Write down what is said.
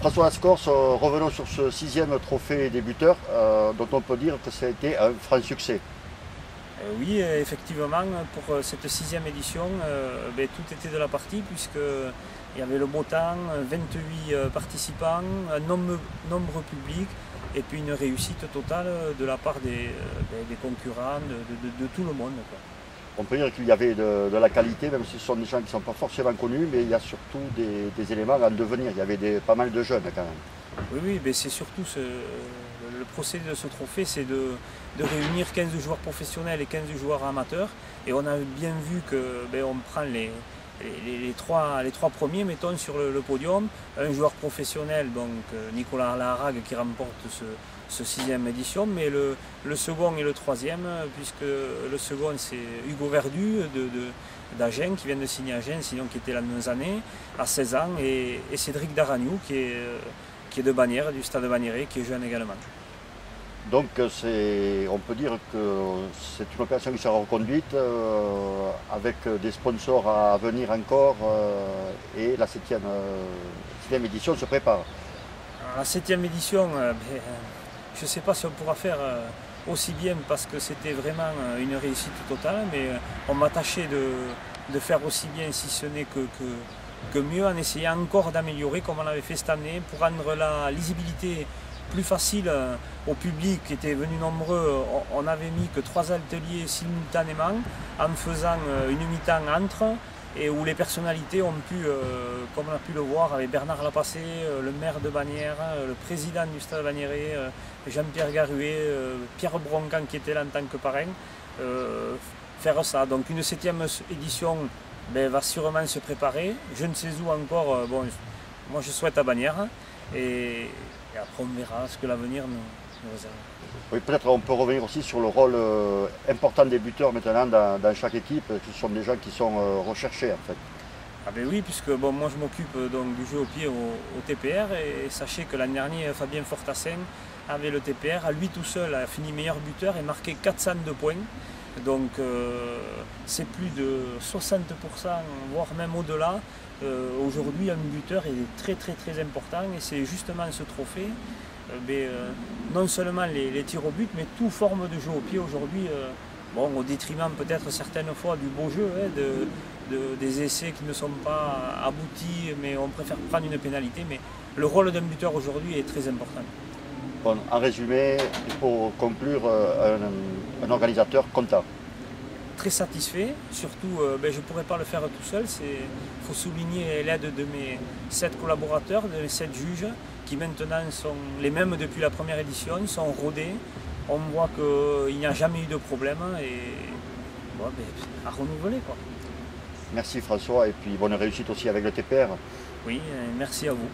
François Lascorce, revenons sur ce 6e trophée des buteurs, dont on peut dire que ça a été un franc succès. Oui, effectivement, pour cette 6e édition, tout était de la partie puisqu'il y avait le beau temps, 28 participants, un nombre public et puis une réussite totale de la part des concurrents, de tout le monde, quoi. On peut dire qu'il y avait de la qualité, même si ce sont des gens qui ne sont pas forcément connus, mais il y a surtout des éléments à devenir. Il y avait pas mal de jeunes quand même. Oui, mais c'est surtout le procédé de ce trophée, c'est de réunir 15 joueurs professionnels et 15 joueurs amateurs. Et on a bien vu qu'on prend les trois premiers, mettons, sur le podium. Un joueur professionnel, donc Nicolas Laharague, qui remporte ce 6e édition, mais le second et le troisième, puisque le second c'est Hugo Verdu d'Agen, qui vient de signer à Agen, sinon qui était là nos années, à 16 ans, et Cédric Daragnou, qui est de Bagnères, du stade Bagnérais, qui est jeune également. Donc on peut dire que c'est une opération qui sera reconduite avec des sponsors à venir encore et la 7e édition se prépare. Alors, la 7e édition, je ne sais pas si on pourra faire aussi bien parce que c'était vraiment une réussite totale, mais on m'a tâché de faire aussi bien, si ce n'est que mieux, en essayant encore d'améliorer comme on l'avait fait cette année pour rendre la lisibilité plus facile au public qui était venu nombreux. On n'avait mis que 3 ateliers simultanément en faisant une mi-temps entre et où les personnalités ont pu, comme on a pu le voir avec Bernard Lapassé, le maire de Bagnères, le président du stade Bagnérais, Jean-Pierre Garuet, Pierre Broncan qui était là en tant que parrain, faire ça. Donc une 7e édition va sûrement se préparer. Je ne sais où encore, moi je souhaite à Bagnères et après on verra ce que l'avenir nous réserve. Oui, peut-être on peut revenir aussi sur le rôle important des buteurs maintenant dans chaque équipe. Ce sont des gens qui sont recherchés en fait. Ah ben oui, puisque moi je m'occupe donc du jeu au pied au TPR et sachez que l'année dernière Fabien Fortassin avait le TPR, à lui tout seul a fini meilleur buteur et marqué 402 points. Donc c'est plus de 60%, voire même au-delà. Aujourd'hui un buteur est très important et c'est justement ce trophée. Non seulement les tirs au but, mais toute forme de jeu au pied aujourd'hui, au détriment peut-être certaines fois du beau jeu, des essais qui ne sont pas aboutis, mais on préfère prendre une pénalité. Mais le rôle d'un buteur aujourd'hui est très important. Bon, en résumé, il faut conclure un organisateur content. Très satisfait, surtout je ne pourrais pas le faire tout seul, il faut souligner l'aide de mes 7 collaborateurs, de mes 7 juges, qui maintenant sont les mêmes depuis la première édition, sont rodés. On voit qu'il n'y a jamais eu de problème et à renouveler, quoi. Merci François et puis bonne réussite aussi avec le TPR. Oui, merci à vous.